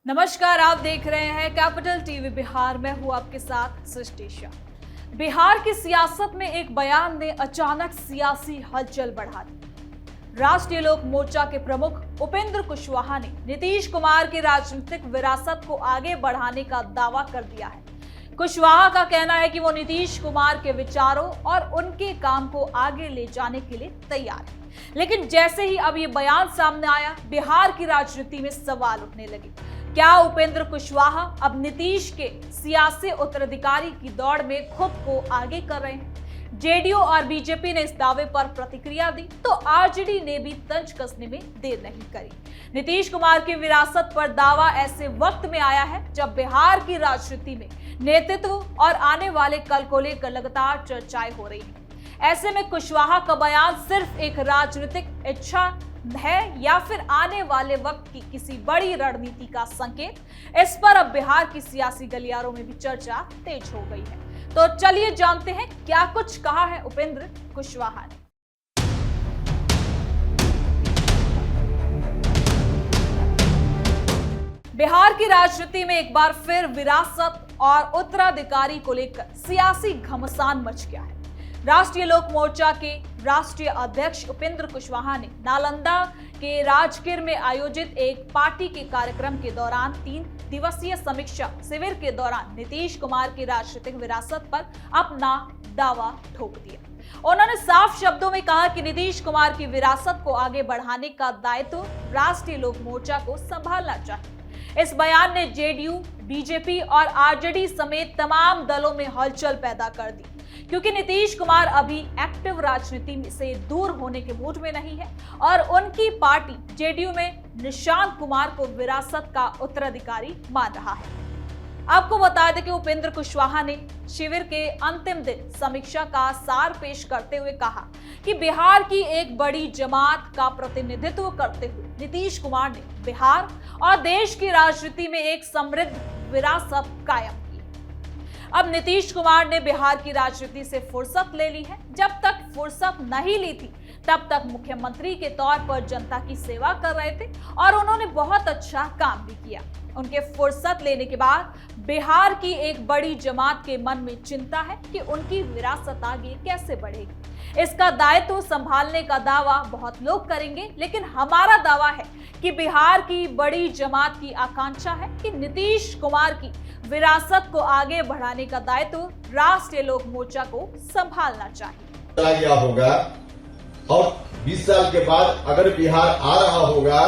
नमस्कार, आप देख रहे हैं कैपिटल टीवी बिहार। मैं हूं आपके साथ सृष्टि शाह। बिहार की सियासत में एक बयान ने अचानक सियासी हलचल बढ़ा दी। राष्ट्रीय लोक मोर्चा के प्रमुख उपेंद्र कुशवाहा ने नीतीश कुमार की राजनीतिक विरासत को आगे बढ़ाने का दावा कर दिया है। कुशवाहा का कहना है कि वो नीतीश कुमार के विचारों और उनके काम को आगे ले जाने के लिए तैयार है। लेकिन जैसे ही अब ये बयान सामने आया, बिहार की राजनीति में सवाल उठने लगे। क्या उपेंद्र कुशवाहा अब नीतीश के सियासी उत्तराधिकारी की दौड़ में खुद को आगे कर रहे हैं? जेडीयू और बीजेपी ने इस दावे पर प्रतिक्रिया दी तो आरजेडी ने भी तंज कसने में देर नहीं करी। नीतीश कुमार की विरासत पर दावा ऐसे वक्त में आया है जब बिहार की राजनीति में नेतृत्व और आने वाले कल को लेकर लगातार चर्चाएं हो रही हैं। ऐसे में कुशवाहा का बयान सिर्फ एक राजनीतिक इच्छा है या फिर आने वाले वक्त की किसी बड़ी रणनीति का संकेत? इस पर अब बिहार की सियासी गलियारों में भी चर्चा तेज हो गई है। तो चलिए जानते हैं क्या कुछ कहा है उपेंद्र कुशवाहा ने। बिहार की राजनीति में एक बार फिर विरासत और उत्तराधिकारी को लेकर सियासी घमासान मच गया है। राष्ट्रीय लोक मोर्चा के राष्ट्रीय अध्यक्ष उपेंद्र कुशवाहा ने नालंदा के राजगीर में आयोजित एक पार्टी के कार्यक्रम के दौरान 3 दिवसीय समीक्षा शिविर के दौरान नीतीश कुमार की राजनीतिक विरासत पर अपना दावा ठोक दिया। उन्होंने साफ शब्दों में कहा कि नीतीश कुमार की विरासत को आगे बढ़ाने का दायित्व राष्ट्रीय लोक मोर्चा को संभालना चाहिए। इस बयान ने जेडीयू, बीजेपी और आरजेडी समेत तमाम दलों में हलचल पैदा कर दी, क्योंकि नीतीश कुमार अभी एक्टिव राजनीति से दूर होने के मूड में नहीं है और उनकी पार्टी जेडीयू में निशांत कुमार को विरासत का उत्तराधिकारी मान रहा है। आपको बता दें कि उपेंद्र कुशवाहा ने शिविर के अंतिम दिन समीक्षा का सार पेश करते हुए कहा कि बिहार की एक बड़ी जमात का प्रतिनिधित्व करते हुए नीतीश कुमार ने बिहार और देश की राजनीति में एक समृद्ध विरासत कायम की। अब नीतीश कुमार ने बिहार की राजनीति से फुर्सत ले ली है। जब तक फुर्सत नहीं ली थी तब तक मुख्यमंत्री के तौर पर जनता की सेवा कर रहे थे और उन्होंने बहुत अच्छा काम भी किया। उनके फुर्सत लेने के बाद बिहार की एक बड़ी जमात के मन में चिंता है कि उनकी विरासत आगे कैसे बढ़ेगी। इसका दायित्व संभालने का दावा बहुत लोग करेंगे, लेकिन हमारा दावा है कि बिहार की बड़ी जमात की आकांक्षा है कि नीतीश कुमार की विरासत को आगे बढ़ाने का दायित्व राष्ट्रीय लोक मोर्चा को संभालना चाहिए। चला गया होगा और 20 साल के बाद अगर बिहार आ रहा होगा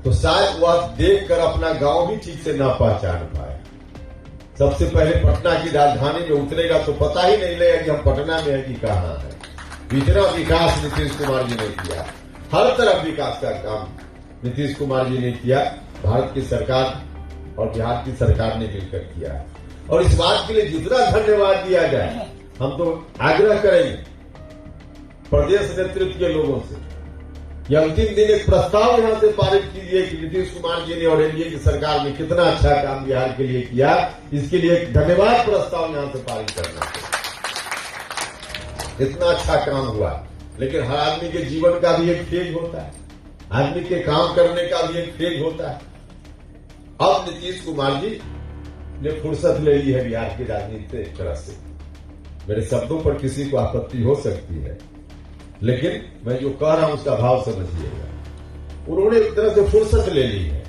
तो शायद वह देखकर अपना गांव भी ठीक से न पहचान पाए। सबसे पहले पटना की राजधानी में उतरेगा तो पता ही नहीं लगेगा कि हम पटना में है कि कहाँ है। इतना विकास नीतीश कुमार जी ने किया, हर तरफ विकास का काम नीतीश कुमार जी ने किया। भारत की सरकार और बिहार की सरकार ने मिलकर किया है और इस बात के लिए जितना धन्यवाद दिया जाए, हम तो आग्रह करेंगे प्रदेश नेतृत्व के लोगों से यह अंतिम दिन एक प्रस्ताव यहां से पारित कीजिए कि नीतीश कुमार जी ने और एनडीए की सरकार ने कितना अच्छा काम बिहार के लिए किया। इसके लिए एक धन्यवाद प्रस्ताव यहां से पारित करना चाहिए। इतना अच्छा काम हुआ, लेकिन हर आदमी के जीवन का भी एक फेज होता है, आदमी के काम करने का भी एक फेज होता है। अब नीतीश कुमार जी ने फुर्सत ले ली है बिहार की राजनीति से। एक तरह से मेरे शब्दों पर किसी को आपत्ति हो सकती है, लेकिन मैं जो कह रहा हूं उसका भाव समझिएगा। उन्होंने एक तरह से फुर्सत ले ली है।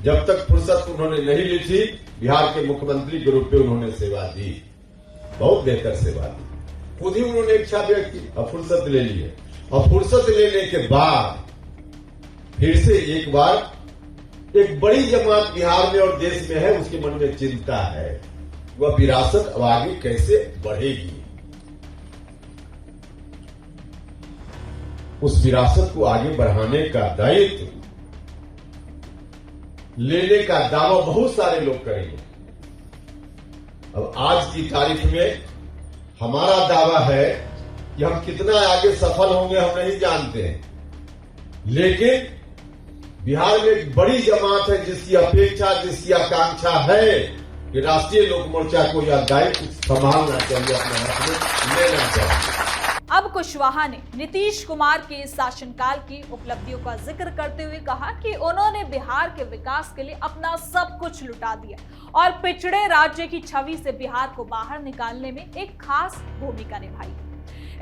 जब तक फुर्सत उन्होंने नहीं ली थी, बिहार के मुख्यमंत्री के रूप में उन्होंने सेवा दी, बहुत बेहतर सेवा दी। खुद ही उन्होंने इच्छा व्यक्त की और फुर्सत ले ली है। और फुर्सत लेने के बाद फिर से एक बार एक बड़ी जमात बिहार में और देश में है, उसके मन में चिंता है वह विरासत अब आगे कैसे बढ़ेगी। उस विरासत को आगे बढ़ाने का दायित्व लेने का दावा बहुत सारे लोग करेंगे। अब आज की तारीख में हमारा दावा है कि हम कितना आगे सफल होंगे हम नहीं जानते हैं, लेकिन बिहार में एक बड़ी जमात है जिसकी अपेक्षा, जिसकी आकांक्षा है कि राष्ट्रीय लोक मोर्चा को यह दायित्व संभालना चाहिए, अपने हाथ में लेना चाहिए। अब कुशवाहा ने नीतीश कुमार के शासनकाल की उपलब्धियों का जिक्र करते हुए कहा कि उन्होंने बिहार के विकास के लिए अपना सब कुछ लुटा दिया और पिछड़े राज्य की छवि से बिहार को बाहर निकालने में एक खास भूमिका निभाई।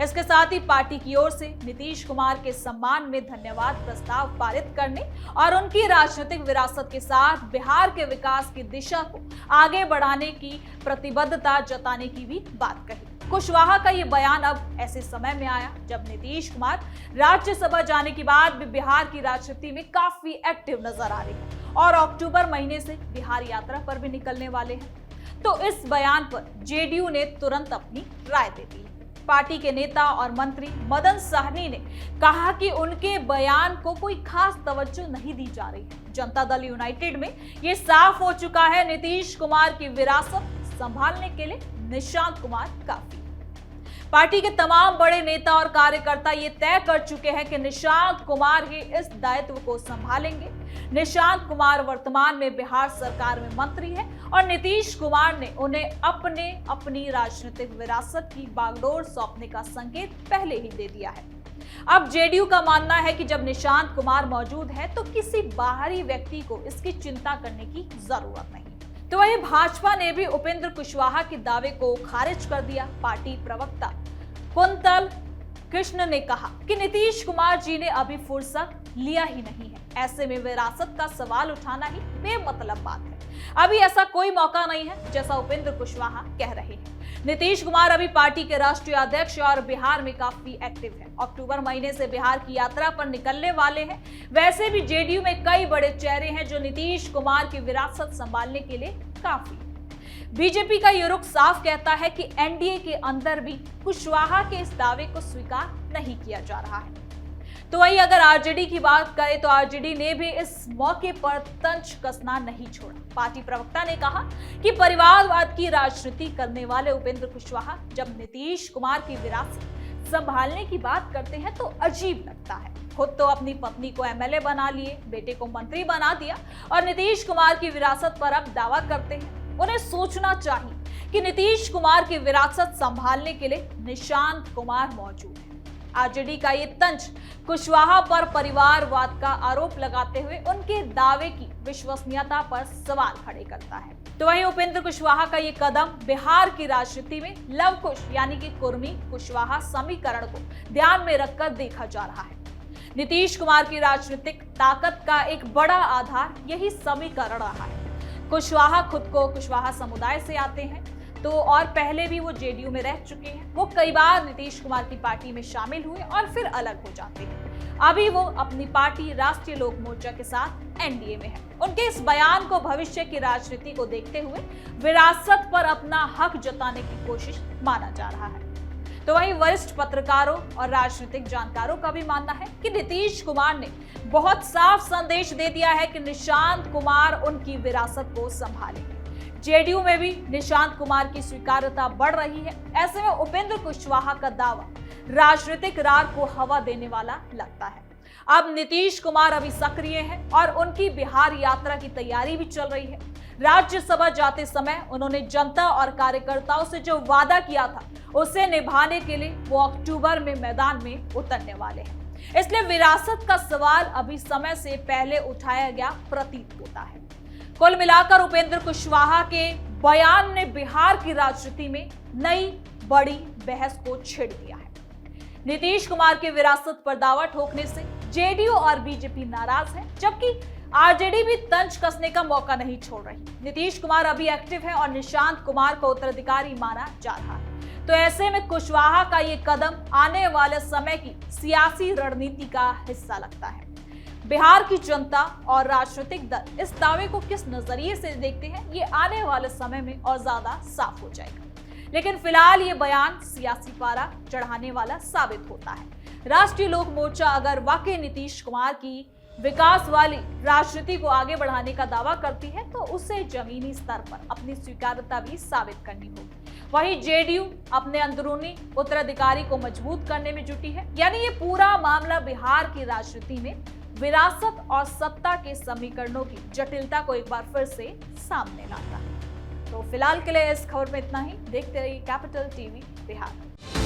इसके साथ ही पार्टी की ओर से नीतीश कुमार के सम्मान में धन्यवाद प्रस्ताव पारित करने और उनकी राजनीतिक विरासत के साथ बिहार के विकास की दिशा को आगे बढ़ाने की प्रतिबद्धता जताने की भी बात कही। कुशवाहा का ये बयान अब ऐसे समय में आया जब नीतीश कुमार राज्यसभा जाने के बाद भी बिहार की राजनीति में काफी एक्टिव नजर आ रहे हैं और अक्टूबर महीने से बिहार यात्रा पर भी निकलने वाले हैं। तो इस बयान पर जेडीयू ने तुरंत अपनी राय दे दी। पार्टी के नेता और मंत्री मदन सहनी ने कहा कि उनके बयान को कोई खास तवज्जो नहीं दी जा रही है। जनता दल यूनाइटेड में ये साफ हो चुका है, नीतीश कुमार की विरासत संभालने के लिए निशांत कुमार काफी। पार्टी के तमाम बड़े नेता और कार्यकर्ता ये तय कर चुके हैं कि निशांत कुमार ही इस दायित्व को संभालेंगे। निशांत कुमार वर्तमान में बिहार सरकार में मंत्री है और नीतीश कुमार ने उन्हें अपनी राजनीतिक विरासत की बागडोर सौंपने का संकेत पहले ही दे दिया है। अब जेडीयू का मानना है कि जब निशांत कुमार मौजूद है तो किसी बाहरी व्यक्ति को इसकी चिंता करने की जरूरत नहीं। तो वहीं भाजपा ने भी उपेंद्र कुशवाहा के दावे को खारिज कर दिया। पार्टी प्रवक्ता कुंतल कृष्ण ने कहा कि नीतीश कुमार जी ने अभी फुर्सत लिया ही नहीं है, ऐसे में विरासत का सवाल उठाना ही बेमतलब बात है। अभी ऐसा कोई मौका नहीं है जैसा उपेंद्र कुशवाहा कह रहे हैं। नीतीश कुमार अभी पार्टी के राष्ट्रीय अध्यक्ष और बिहार में काफी एक्टिव है। अक्टूबर महीने से बिहार की यात्रा पर निकलने वाले हैं। वैसे भी जेडीयू में कई बड़े चेहरे हैं जो नीतीश कुमार की विरासत संभालने के लिए काफी। बीजेपी का ये रुख साफ कहता है कि एनडीए के अंदर भी कुशवाहा के इस दावे को स्वीकार नहीं किया जा रहा है। तो वही अगर आरजेडी की बात करें तो आरजेडी ने भी इस मौके पर तंज कसना नहीं छोड़ा। पार्टी प्रवक्ता ने कहा कि परिवारवाद की राजनीति करने वाले उपेंद्र कुशवाहा जब नीतीश कुमार की विरासत संभालने की बात करते हैं तो अजीब लगता है। खुद तो अपनी पत्नी को एमएलए बना लिए, बेटे को मंत्री बना दिया और नीतीश कुमार की विरासत पर अब दावा करते हैं। उन्हें सोचना चाहिए कि नीतीश कुमार की विरासत संभालने के लिए निशांत कुमार मौजूद है। आरजेडी का ये तंज कुशवाहा पर परिवारवाद का आरोप लगाते हुए उनके दावे की विश्वसनीयता पर सवाल खड़े करता है। तो वहीं उपेंद्र कुशवाहा का ये कदम बिहार की राजनीति में लव कुश यानी कि कुर्मी कुशवाहा समीकरण को ध्यान में रखकर देखा जा रहा है। नीतीश कुमार की राजनीतिक ताकत का एक बड़ा आधार यही समीकरण रहा है। कुशवाहा खुद को कुशवाहा समुदाय से आते हैं तो और पहले भी वो जेडीयू में रह चुके हैं। वो कई बार नीतीश कुमार की पार्टी में शामिल हुए और फिर अलग हो जाते हैं। अभी वो अपनी पार्टी राष्ट्रीय लोक मोर्चा के साथ एनडीए में है। उनके इस बयान को भविष्य की राजनीति को देखते हुए विरासत पर अपना हक जताने की कोशिश माना जा रहा है। तो वहीं वरिष्ठ पत्रकारों और राजनीतिक जानकारों का भी मानना है कि नीतीश कुमार ने बहुत साफ संदेश दे दिया है कि निशांत कुमार उनकी विरासत को संभालेंगे। जेडीयू में भी निशांत कुमार की स्वीकार्यता बढ़ रही है। ऐसे में उपेंद्र कुशवाहा का दावा राजनीतिक रार को हवा देने वाला लगता है। अब नीतीश कुमार अभी सक्रिय हैं और उनकी बिहार यात्रा की तैयारी भी चल रही है। राज्यसभा जाते समय उन्होंने जनता और कार्यकर्ताओं से जो वादा किया था उसे निभाने के लिए वो अक्टूबर में मैदान में उतरने वाले हैं। इसलिए विरासत का सवाल अभी समय से पहले उठाया गया प्रतीत होता है। कुल मिलाकर उपेंद्र कुशवाहा के बयान ने बिहार की राजनीति में नई बड़ी बहस को छेड़ दिया है। नीतीश कुमार की विरासत पर दावा ठोकने से जेडीयू और बीजेपी नाराज है, जबकि आरजेडी भी तंज कसने का मौका नहीं छोड़ रही। नीतीश कुमार अभी एक्टिव है और निशांत कुमार को उत्तराधिकारी माना जा रहा है। तो ऐसे में कुशवाहा का ये कदम आने वाले समय की सियासी रणनीति का हिस्सा लगता है। बिहार की जनता और राजनीतिक दल इस दावे को किस नजरिए से देखते हैं ये आने वाले समय में और ज्यादा साफ हो जाएगा। लेकिन फिलहाल ये बयान सियासी पारा चढ़ाने वाला साबित होता है। राष्ट्रीय लोक मोर्चा अगर वाकई नीतीश कुमार की विकास वाली राजनीति को आगे बढ़ाने का दावा करती है तो उसे जमीनी स्तर पर अपनी स्वीकार्यता भी साबित करनी होगी। वहीं जेडीयू अपने अंदरूनी उत्तराधिकारी को मजबूत करने में जुटी है। यानी ये पूरा मामला बिहार की राजनीति में विरासत और सत्ता के समीकरणों की जटिलता को एक बार फिर से सामने लाता है। तो फिलहाल के लिए इस खबर में इतना ही। देखते रहिए कैपिटल टीवी बिहार।